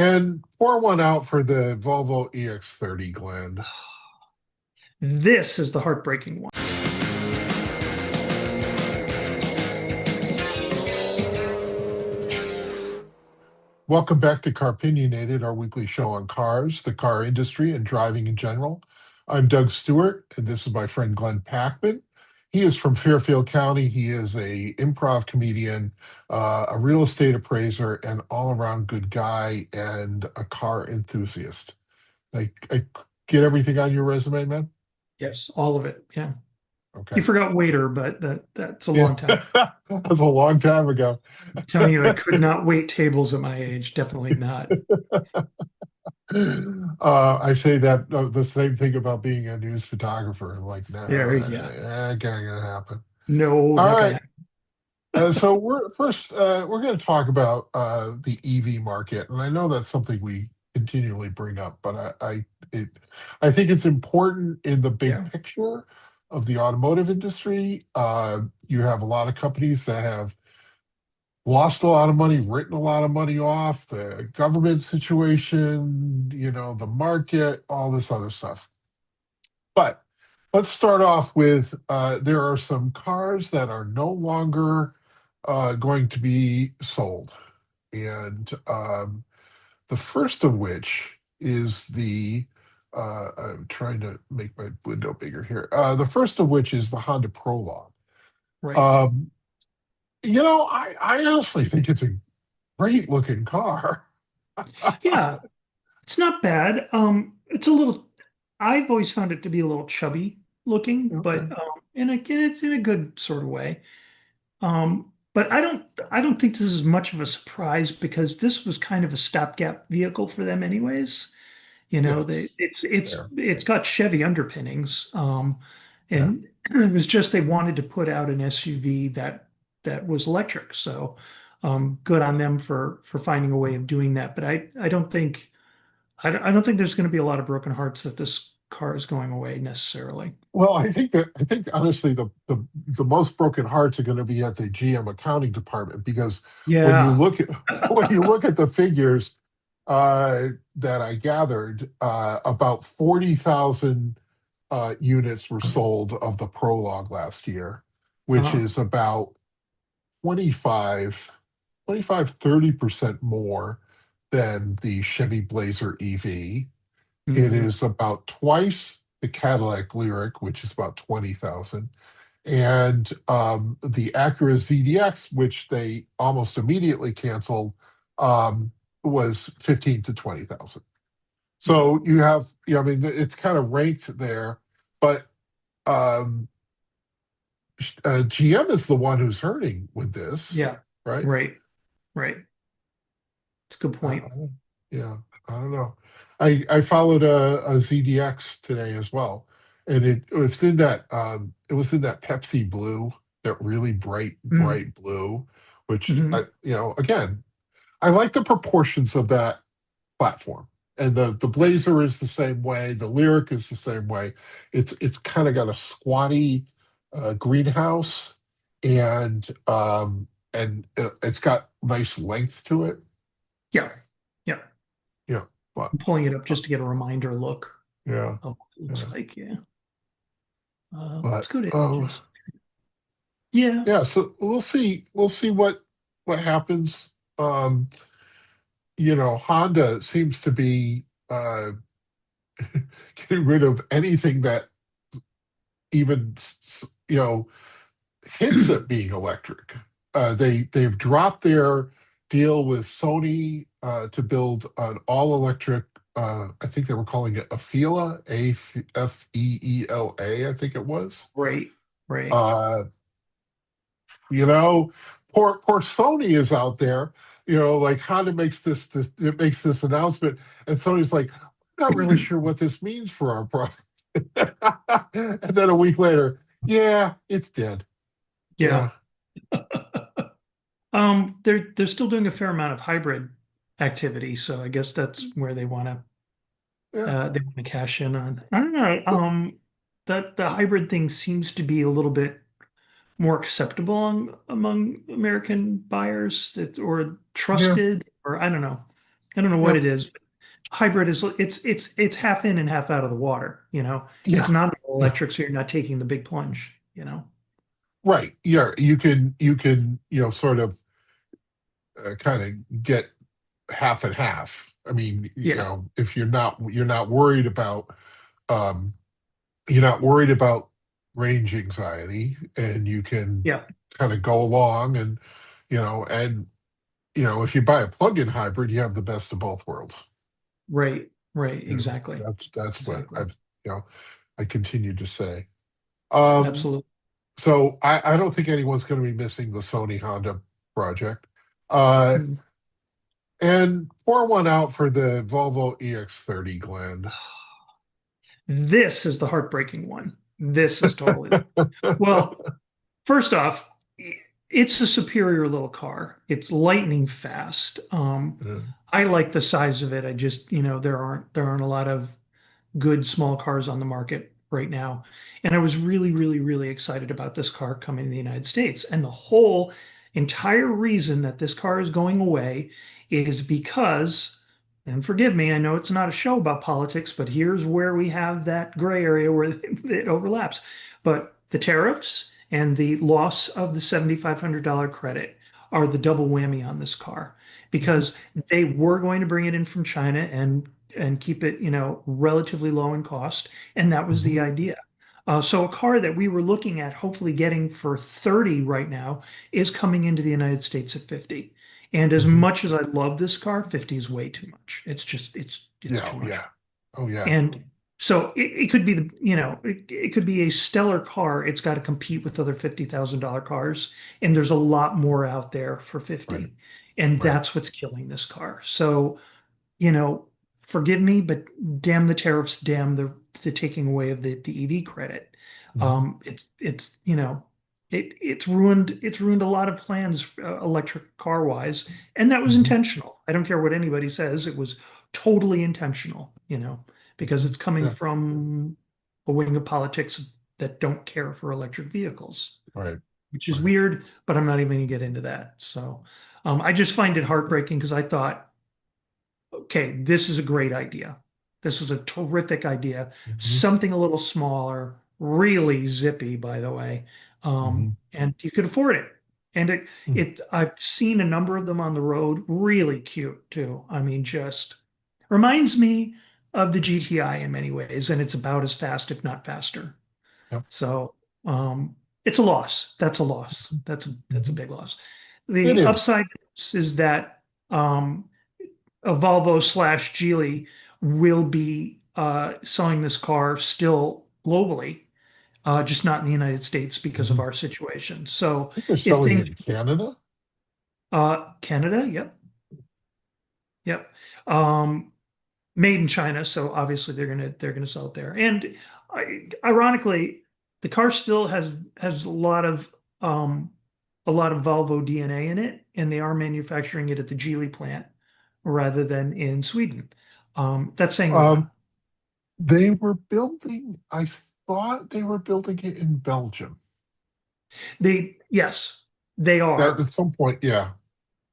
And pour one out for the Volvo EX30, Glenn. This is the heartbreaking one. Welcome back to Car-Pinionated, our weekly show on cars, the car industry, and driving in general. I'm Doug Stewart, and this is my friend Glenn Packman. He is from Fairfield County. He is a improv comedian, a real estate appraiser, an all-around good guy, and a car enthusiast. I get everything on your resume, man? Yes, all of it. Yeah. You Okay. forgot waiter, but that's a Yeah, long time. that was a long time ago. I'm telling you, I could not wait tables at my age. Definitely not. I say that the same thing about being a news photographer. Like, no, There, yeah. that ain't gonna happen. No, All not gonna right. happen. So we're going to talk about the EV market, and I know that's something we continually bring up, but I think it's important in the big Yeah. picture of the automotive industry. You have a lot of companies that have lost a lot of money, written a lot of money off, the government situation, the market, all this other stuff. But let's start off with there are some cars that are no longer going to be sold. And the first of which is I'm trying to make my window bigger here. The first of which is the Honda Prologue. Right. Um, I honestly think it's a great looking car. Yeah, it's not bad. It's a little, I've always found it to be a little chubby looking, Okay. but and again, it's in a good sort of way. But I don't think this is much of a surprise because this was kind of a stopgap vehicle for them anyways. You know, Yes. it's There. it's got Chevy underpinnings. Yeah. And it was just they wanted to put out an SUV that was electric. So good on them for finding a way of doing that. But I don't think there's going to be a lot of broken hearts that this car is going away necessarily. Well, I think honestly the most broken hearts are going to be at the GM accounting department because when you Yeah. look at when you look at the figures that I gathered, about 40,000 units were sold of the Prologue last year, which Uh-huh. is about 25, 30% more than the Chevy Blazer EV. It Hmm. is about twice the Cadillac Lyric, which is about 20,000. And the Acura ZDX, which they almost immediately canceled, was 15 to 20,000. So you have, I mean, it's kind of ranked there, but um, GM is the one who's hurting with this, Yeah. right? Right. Right. It's a good I, point. I, yeah, I don't know. I followed a ZDX today as well, and it was in that Pepsi blue, that really Mm-hmm. bright blue, which again, I like the proportions of that platform. And the Blazer is the same way, the Lyric is the same way. It's kind of got a squatty greenhouse, and it's got nice length to it. Yeah. Yeah. Yeah, but I'm pulling it up just to get a reminder look yeah, of what it looks yeah, like. Yeah. Let's but go to images. Yeah. yeah. So we'll see what happens. Um, Honda seems to be getting rid of anything that even hints at being electric. They've dropped their deal with Sony to build an all electric. I think they were calling it Afeela, Afeela, I think it was. Right. Right. Uh, you know, poor Sony is out there. Like Honda makes this announcement, and Sony's like, not really sure what this means for our product. And then a week later, yeah, it's dead. Yeah. Yeah, They're still doing a fair amount of hybrid activity, so I guess that's where yeah. they want to cash in on. I don't know. That the hybrid thing seems to be a little bit more acceptable among American buyers that or Yeah. trusted or I don't know. I don't know what it Yep. is. Hybrid is it's half in and half out of the water, you know. It's Yeah. not Yeah. electric, so you're not taking the big plunge, you know. Right. Yeah. You can sort of kind of get half and half. I mean, Yeah, if you're not worried about um you're not worried about range anxiety, and you can yeah, kind of go along, and if you buy a plug-in hybrid, you have the best of both worlds. right, right, You know, exactly, that's what exactly, I continue to say. Um, absolutely. so I don't think anyone's going to be missing the Sony Honda project. Uh, Mm. and pour one out for the Volvo EX30, Glenn. This is the heartbreaking one. This is totally well. First off, it's a superior little car. It's lightning fast. I like the size of it. I just, there aren't a lot of good small cars on the market right now. And I was really, really, really excited about this car coming to the United States. And the whole entire reason that this car is going away is because, and forgive me, I know it's not a show about politics, but here's where we have that gray area where it overlaps. But the tariffs and the loss of the $7,500 credit are the double whammy on this car Mhm, because they were going to bring it in from China and keep it, relatively low in cost. And that was mhm, the idea. So a car that we were looking at hopefully getting for 30 right now is coming into the United States at 50. And as mhm. much as I love this car, 50 is way too much. It's Yeah, too oh, much. yeah. Oh, yeah. And so it could be it could be a stellar car. It's got to compete with other $50,000 cars. And there's a lot more out there for Right, 50. And right. that's what's killing this car. So you know, forgive me, but damn the tariffs, damn the taking away of the EV credit. Mhm, It's ruined a lot of plans electric car wise, and that was mhm, intentional. I don't care what anybody says, it was totally intentional, because mhm. it's coming Yeah, from a wing of politics that don't care for electric vehicles, right, which is right. weird, but I'm not even going to get into that. So I just find it heartbreaking because I thought okay, this is a great idea. This is a terrific idea. Mhm, Something a little smaller, really zippy, by the way. mhm, And you could afford it. And mm. I've seen a number of them on the road, really cute too. I mean, just reminds me of the GTI in many ways, and it's about as fast, if not faster. Yep. So, it's a loss. That's a loss. That's a Mhm. big loss. It The is. upside is that, a Volvo slash Geely will be selling this car still globally, just not in the United States because of Mhm. our situation. So I think they're if selling it things, in Canada. Canada, yep, yep, um, made in China, so obviously they're gonna sell it there. And ironically, the car still has um, a lot of Volvo DNA in it, and they are manufacturing it at the Geely plant rather than in Sweden. That's saying a Um, lot. I thought they were building it in Belgium. Yes, they That at are. some point, yeah.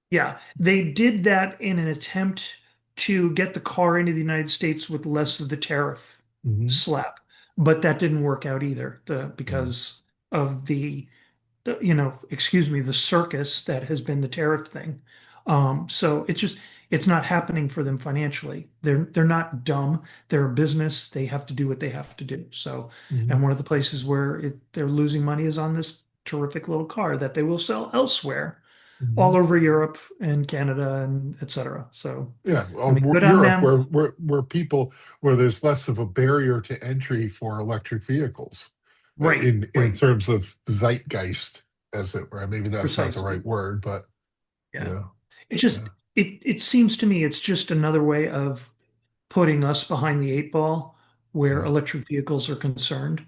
Yeah, they did that in an attempt to get the car into the United States with less of the tariff Mhm, slap, but that didn't work out either, mm, because of excuse me, the circus that has been the tariff thing. So it's not happening for them financially. They're not dumb. They're a business. They have to do what they have to do. So, and mhm, one of the places where they're losing money is on this terrific little car that they will sell elsewhere, all mhm. over Europe and Canada and etc. So, Yeah, I mean, good on Europe, them. where there's less of a barrier to entry for electric vehicles, Right, in right, terms of zeitgeist, as it were. Maybe that's not the right precisely. word, but Yeah. yeah, It yeah, just it seems to me it's just another way of putting us behind the eight ball where yeah, electric vehicles are concerned.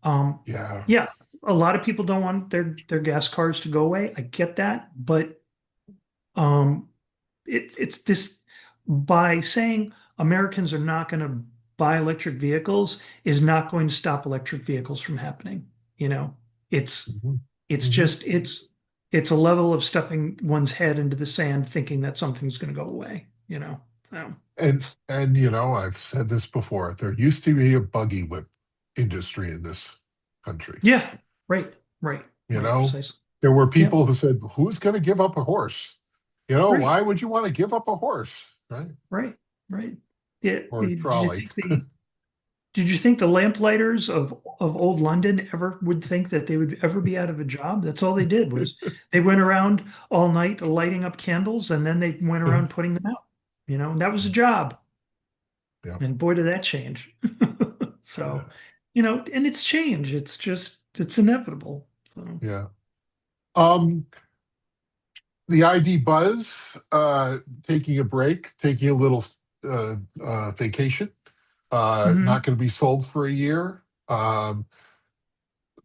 Um, yeah. yeah, a lot of people don't want their gas cars to go away. I get that, but um, it's this by saying Americans are not going to buy electric vehicles is not going to stop electric vehicles from happening. You know, it's Mhm, it's mhm. just it's a level of stuffing one's head into the sand thinking that something's going to go away. So And I've said this before. There used to be a buggy whip industry in this country. yeah, right, right, You right, know, precisely. there were Yep, people who said, "Who's going to give up a horse? right, Why would you want to give up a horse, right? right, right. Yeah, Or a trolley?" did you think the lamplighters of old London ever would think that they would ever be out of a job? That's all they did was they went around all night lighting up candles and then they went Yeah, around putting them out. And that was a job. yeah, And boy, did that change. So, yeah. and it's change. It's inevitable. So, Yeah. Um, the ID Buzz, taking a break, taking a little vacation. Not mhm, going to be sold for a year.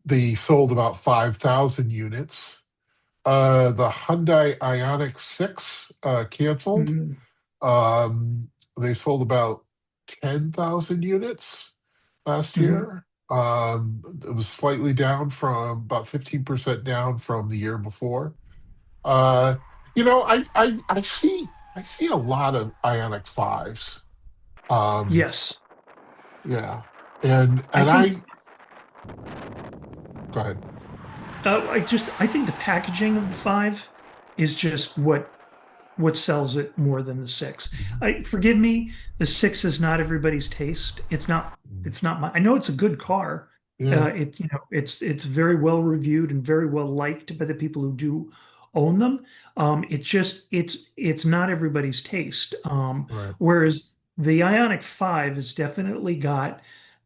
They sold about 5,000 units. The Hyundai Ioniq 6 canceled. mhm, Um, they sold about 10,000 units last mhm. year. It was slightly down from about 15% down from the year before. Uh, I see a lot of Ionic 5s. Um, Yes. yeah. And I and think I Go ahead. I think the packaging of the five is just what sells it more than the six. Mhm. Forgive me, the six is not everybody's taste. It's not my, I know it's a good car. Yeah, It's very well reviewed and very well liked by the people who do own them. It's not everybody's taste. right. Whereas the Ionic 5 has definitely got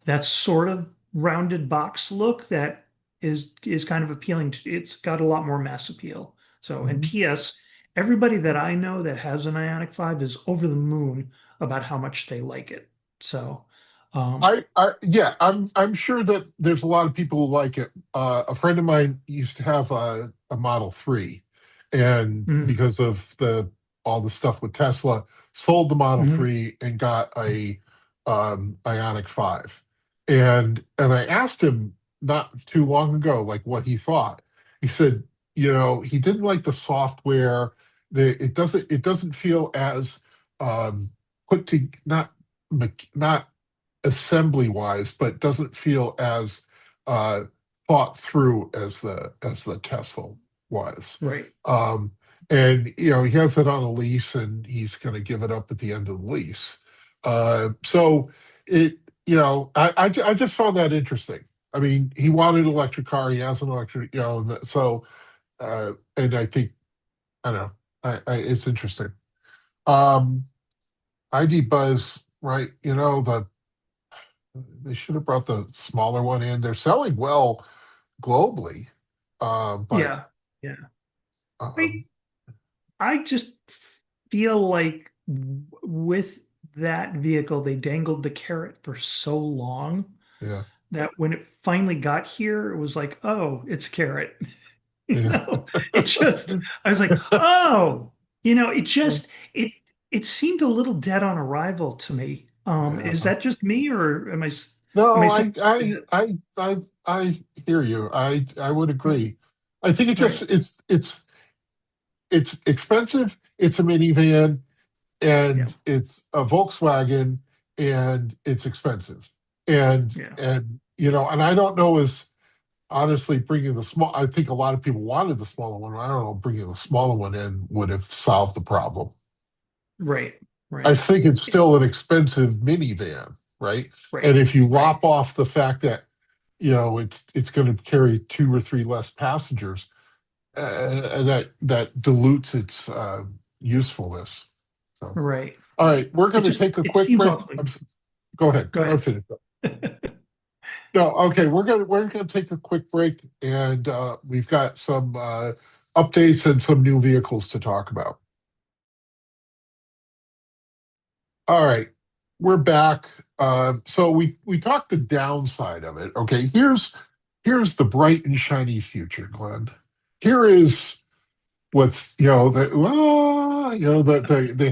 that sort of rounded box look that is kind of appealing to, it's got a lot more mass appeal. So, and Mhm. PS, everybody that I know that has an Ionic 5 is over the moon about how much they like it. So, um, Yeah, I'm sure that there's a lot of people who like it. A friend of mine used to have a Model 3, and mm, because of the all the stuff with Tesla, sold the Model mhm, 3 and got a Ionic 5. And I asked him not too long ago, like what he thought. He said, he didn't like the software. It doesn't feel as put to not assembly wise, but doesn't feel as uh, thought through as the Tesla was. right, Um, and he has it on a lease, and he's going to give it up at the end of the lease. So it, I just found that interesting. I mean, he wanted an electric car. He has an electric, and I think I don't know. It's interesting. Um, ID Buzz, right? They should have brought the smaller one in. They're selling well globally, but yeah, yeah. I um, I just feel like with that vehicle, they dangled the carrot for so long yeah, that when it finally got here, it was like, oh, it's a carrot. You yeah, know, it just, I was like, oh, it just, it, it seemed a little dead on arrival to me. Is yeah. that just me or am I No, seeing something I hear you. I would that, agree. I think it just right? it's expensive. It's a minivan, Yeah, and it's a Volkswagen, and it's expensive. And yeah, and and I don't know as honestly bringing the small. I think a lot of people wanted the smaller one. I don't know, bringing the smaller one in would have solved the problem. right, I right, think it's still an expensive minivan, right? right, And if you right, lop off the fact that it's going to carry two or three less passengers, that dilutes its usefulness. So, right. all right, we're going to take a It quick seems break. awfully. Go ahead. Go I'm ahead. finished. No, okay, we're gonna take a quick break, and we've got some updates and some new vehicles to talk about. All right, we're back. So we talked the downside of it. Okay, here's the bright and shiny future, Glenn. Here is what's the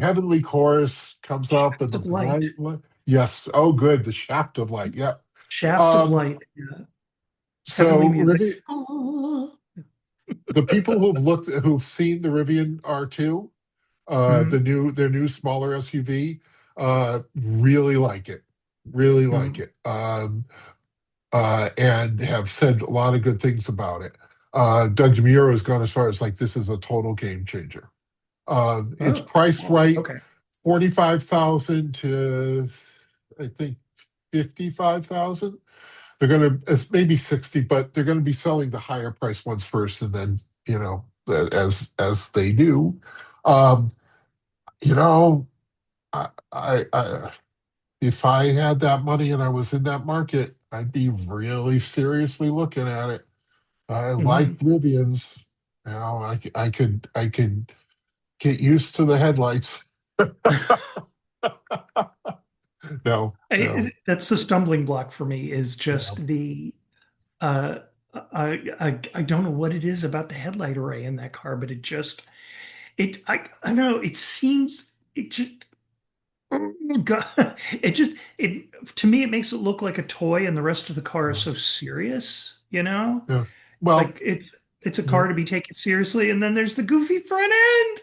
heavenly chorus comes up and the Of light, bright light. Yes, oh good, the shaft of light. Yeah. shaft of Um, light, yeah. Heavenly so music. Oh, the people who've seen the Rivian R2, Mm, their new smaller SUV. Really like it. Really like mm. it. And have said a lot of good things about it. Doug DeMuro has gone as far as like this is a total game changer. It's Oh, priced well, right, okay. 45,000 to I think 55,000. They're gonna it's maybe 60, but they're gonna be selling the higher price ones first, and then as they do. Um, you know, I if I had that money and I was in that market, I'd be really seriously looking at it. I like Hmm. Rivians. I could get used to the headlights. No, no, That's the stumbling block for me is no, just the uh I don't know what it is about the headlight array in that car, but I don't know, it seems it just oh, God, it just it to me it makes it look like a toy and the rest of the car is no, so serious, you know? no. Well, Like it's a yeah, car to be taken seriously and then there's the goofy front end.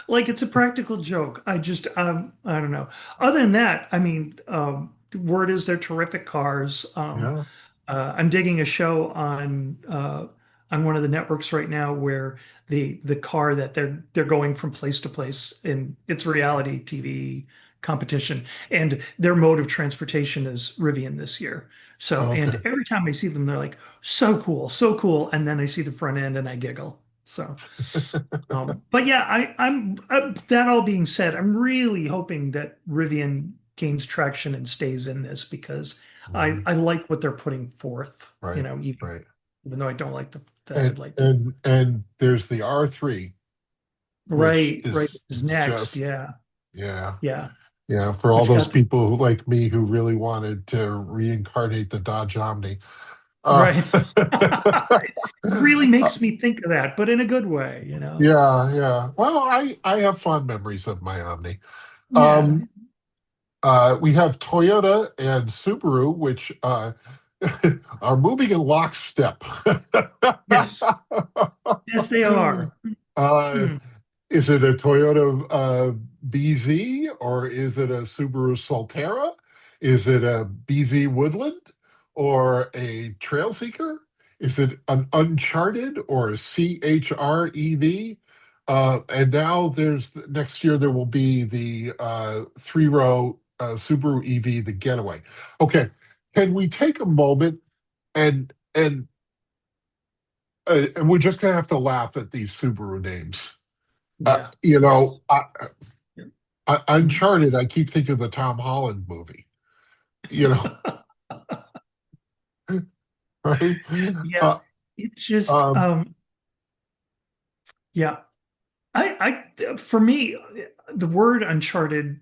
Like it's a practical joke. I don't know. Other than that, I mean, word is they're terrific cars. yeah. I'm digging a show on one of the networks right now where the car that they're going from place to place in it's reality TV competition, and their mode of transportation is Rivian this year. So, and Okay. every time I see them, they're like, so cool. And then I see the front end and I giggle. So. But yeah, I'm that all being said, I'm really hoping that Rivian gains traction and stays in this because Mhm. I like what they're putting forth, Right, right. even though I don't like the And headlight. and there's the R3, which Right, is is next. just Yeah, yeah, yeah. yeah. For all Which those got people who like me who really wanted to reincarnate the Dodge Omni. Uh, right. It really makes me think of that, but in a good way, you know. yeah, yeah. Well, I have fond memories of my Omni. Yeah. Um, we have Toyota and Subaru, which are moving in lockstep. Yes. Yes, they are. uh, Hmm. is it a Toyota BZ or is it a Subaru Solterra? Is it a BZ Woodland or a Trail Seeker? Is it an Uncharted or a CHR-EV? And now next year there will be the three-row Subaru EV, the Getaway. Okay, can we take a moment and we're just gonna have to laugh at these Subaru names. Yeah. You know, Yes. Yeah. Mhm. Uncharted, I keep thinking of the Tom Holland movie, you know, right? Yeah. Uh, It's just um, yeah. For me, the word uncharted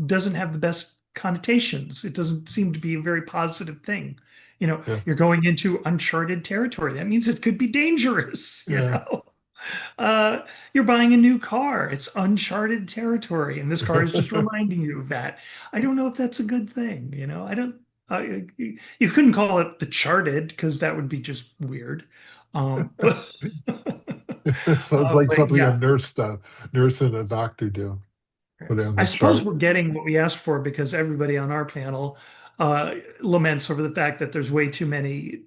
doesn't have the best connotations. It doesn't seem to be a very positive thing. yeah, You're going into uncharted territory. That means it could be dangerous, yeah. You're buying a new car. It's uncharted territory, and this car is just reminding you of that. I don't know if that's a good thing, I don't you couldn't call it the charted because that would be just weird. But Sounds like but something a yeah. nurse and a doctor do. Right. Put it on I the suppose chart. we're getting what we asked for because everybody on our panel laments over the fact that there's way too many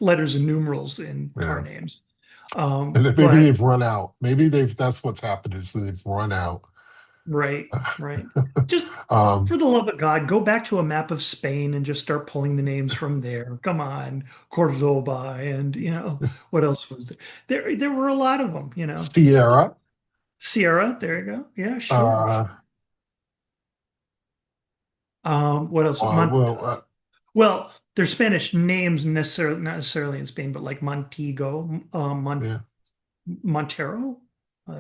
letters and numerals in car Yeah. names. And then maybe But they've run out. Maybe that's what's happened is they've run out. right, right. Just um, for the love of God, go back to a map of Spain and just start pulling the names from there. Come on, Cordoba, and what else was there? There were a lot of them. Sierra. Sierra, there you go. Yeah, sure. Uh, What else? well, Well, they're Spanish names necessarily not necessarily in Spain, but like Montego, yeah,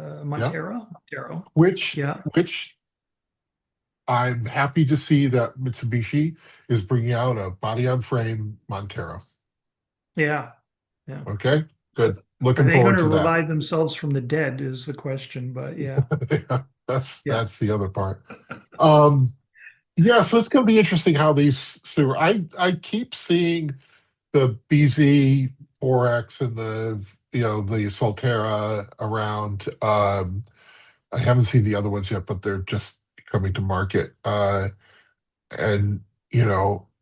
yeah. Montero. Which Yeah, which I'm happy to see that Mitsubishi is bringing out a body on frame Montero. yeah, yeah. Okay, Are good. are Looking they going forward to to that. revive themselves from the dead is the question, but yeah, Yeah, yeah, that's the other part. Um, yeah, so it's going to be interesting how these sewer. I keep seeing the BZ 4X and the the Solterra around. I haven't seen the other ones yet, but they're just coming to market. And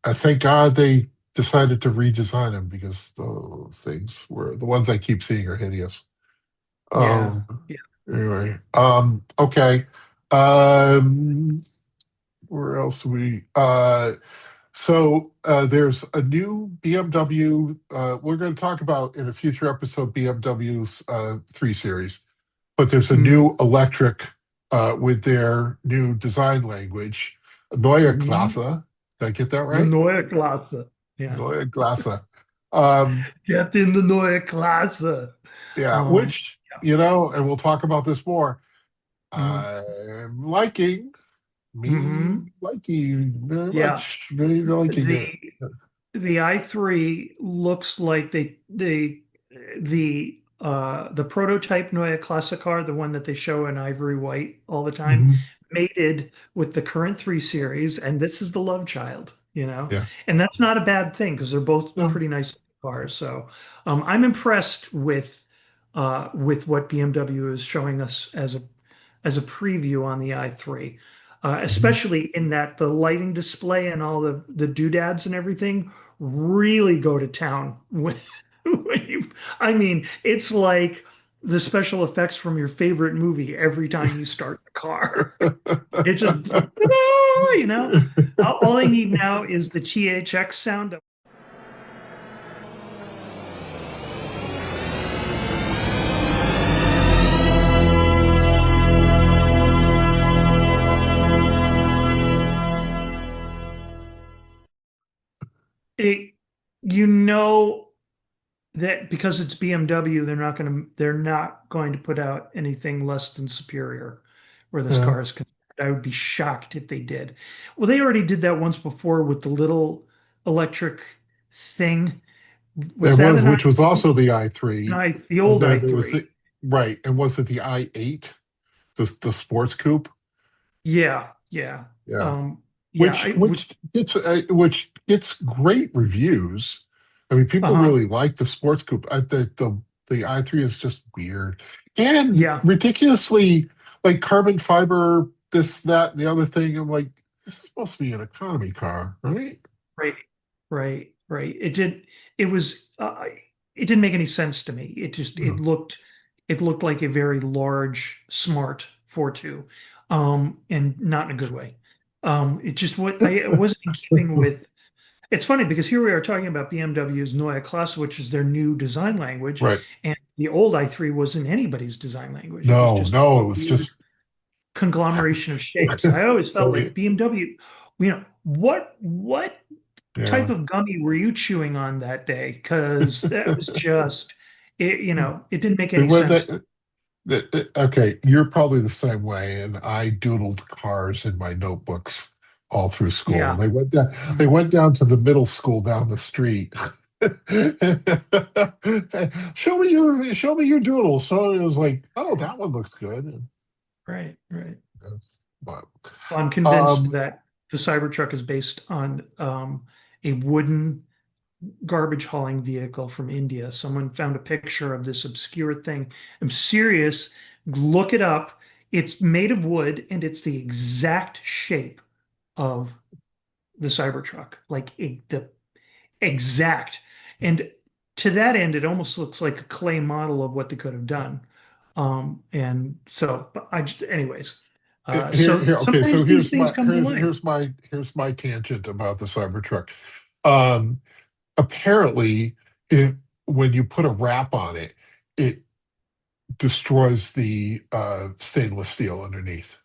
I thank God they decided to redesign them because those things were the ones I keep seeing are hideous. Yeah. Um, Yeah. anyway, okay. Um, where else we? There's a new BMW. We're going to talk about in a future episode BMW's 3 Series, but there's a Hmm. new electric with their new design language, Neue Hmm. Klasse. Did I get that The right? neue Klasse. Yeah. Neue Klasse. Um, Get in the neue Klasse. yeah, Um, which, yeah. and we'll talk about this more. Mhm. I'm liking, me Mhm. liking very Yeah. much, very liking The it. the i3 looks like the prototype Neue Klasse car, the one that they show in ivory white all the time, Mhm. mated with the current 3 Series, and this is the love child, you know? Yeah. And that's not a bad thing because they're both No. pretty nice cars. So I'm impressed with what BMW is showing us as a preview on the i3. Mhm. Especially in that the lighting display and all the doodads and everything really go to town when you, I mean, it's like the special effects from your favorite movie every time you start the car. It just, you know, all I need now is the THX sound. It, you know that because it's BMW, they're not going to put out anything less than superior where this Yeah. car is concerned. I would be shocked if they did. Well, they already did that once before with the little electric thing. There Was that was, which was also the i3, the and old then there was i3? the right, and was it the i8, the sports coupe? Yeah, yeah. Yeah, Um, yeah, which I would, which gets great reviews. I mean, people uh-huh. really like the sports coupe. The i3 is just weird and Yeah. ridiculously like carbon fiber, this, that, and the other thing. I'm like, this is supposed to be an economy car, right? Right, right. It was, it didn't make any sense to me. No. It looked like a very large, smart 4.2, and not in a good way. It wasn't in keeping with, it's funny because here we are talking about BMW's Neue Klasse, which is their new design language, Right. and the old i3 wasn't anybody's design language. It was No, just no, a it was weird just conglomeration of shapes. I always felt very, like BMW, what type yeah. of gummy were you chewing on that day? Because that was just it didn't make any Well, sense. okay, you're probably the same way, and I doodled cars in my notebooks all through school. Yeah. They went down to the middle school down the street. Show me your doodle. So it was like, oh, that one looks good. Right. But Well, I'm convinced um, that the Cybertruck is based on a wooden garbage hauling vehicle from India. Someone found a picture of this obscure thing. I'm serious. Look it up. It's made of wood and it's the exact shape of the Cybertruck, the exact. And to that end, it almost looks like a clay model of what they could have done. And so, but anyways, so okay, so sometimes these things come to life. here's my tangent about the Cybertruck. Um, Apparently, when you put a wrap on it, it destroys the stainless steel underneath.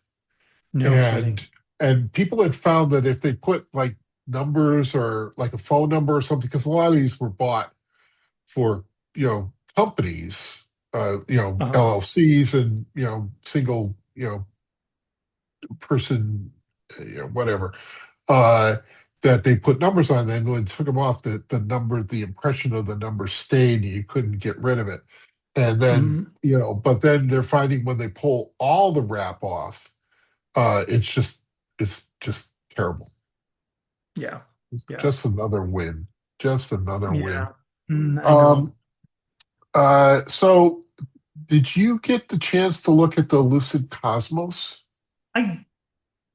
No kidding. And people had found that if they put like numbers or like a phone number or something, because a lot of these were bought for companies, Uh-huh. LLCs, and single person, whatever, uh, that they put numbers on. Then when they took them off, the impression of the number stayed, and you couldn't get rid of it. And then, Mhm. but then they're finding when they pull all the wrap off, it's just terrible. Yeah. It's Yeah. just another win. Just another win. Yeah. I know. Um, so Did you get the chance to look at the Lucid Cosmos? I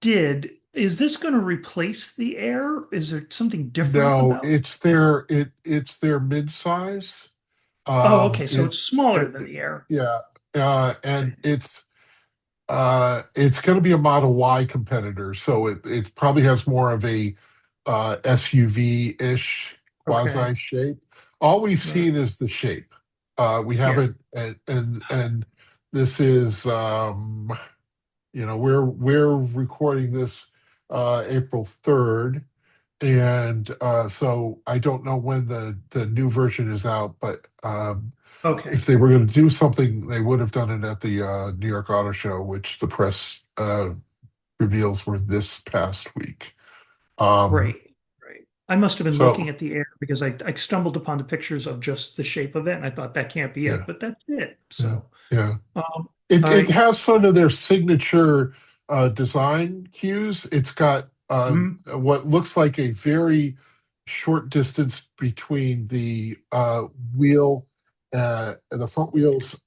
did. Is this going to replace the Air? Is there something different No, about? it's their midsize. Oh, okay. So It, it's smaller than it the Air. yeah, Okay. and it's going to be a Model Y competitor, so it probably has more of a SUV-ish Okay. quasi shape. All we've Right. seen is the shape. We Yeah. haven't, and this is we're recording this April 3rd, and so I don't know when the new version is out, but Okay. if they were going to do something, they would have done it at the New York Auto Show, which the press reveals were this past week. Um, Right. Right. I must have been looking so at the Air because I stumbled upon the pictures of just the shape of it, and I thought that can't be yeah, it, but that's it. yeah, So, yeah. um, It I. has sort of their signature design cues. It's got Mhm. what looks like a very short distance between the wheel, the front wheels,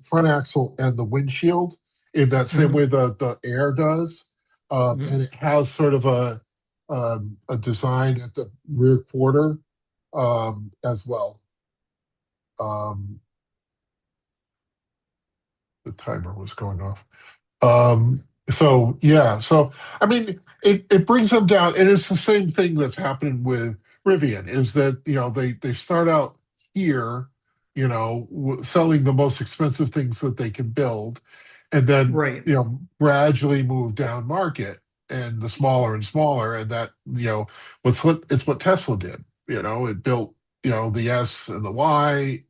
front axle, and the windshield in that same Mhm. way the air does. And Mhm. it has sort of a design at the rear quarter as well. Um, the timer was going off. So yeah, so I mean, it brings them down, and it's the same thing that's happening with Rivian. Is that they start out here, selling the most expensive things that they can build, and then Right. gradually move down market and the smaller and smaller, and that it's what Tesla did. It built the S and the Y.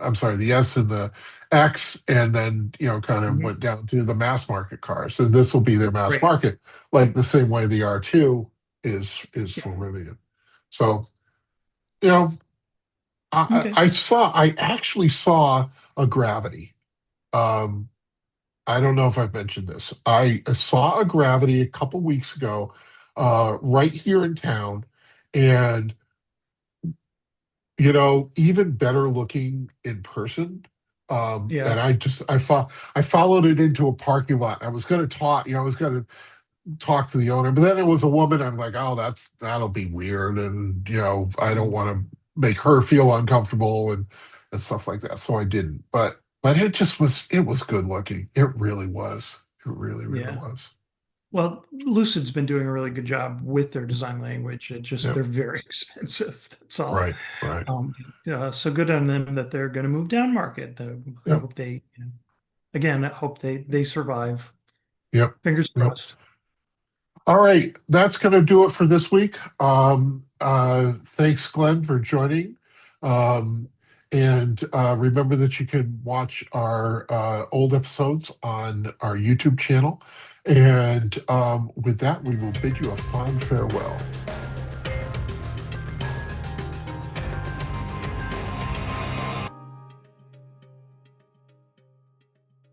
I'm sorry, the S and the X, and then kind of Mhm. went down to the mass market cars. And this will be their mass Right. market, like the same way the R2 is Yeah. for Rivian. So you know, Okay. I actually saw a Gravity. Um, I don't know if I've mentioned this. I saw a Gravity a couple weeks ago, right here in town, and even better looking in person. And Yeah. I followed it into a parking lot. I was going to talk, I was going to talk to the owner, but then it was a woman. I'm like, oh, that'll be weird, and I don't Mhm. want to make her feel uncomfortable and stuff like that. So I didn't. But it was good looking. It really was. It really, really Yeah. was. Well, Lucid's been doing a really good job with their design language. It just Yeah. they're very expensive. That's all. Right. Right. Um, so good on them that they're going to move down market. I Yep. hope again, I hope they survive. Yep. Fingers Yep. crossed. All right, that's going to do it for this week. Thanks, Glenn, for joining. Um, and remember that you can watch our old episodes on our YouTube channel. And with that, we will bid you a fond farewell.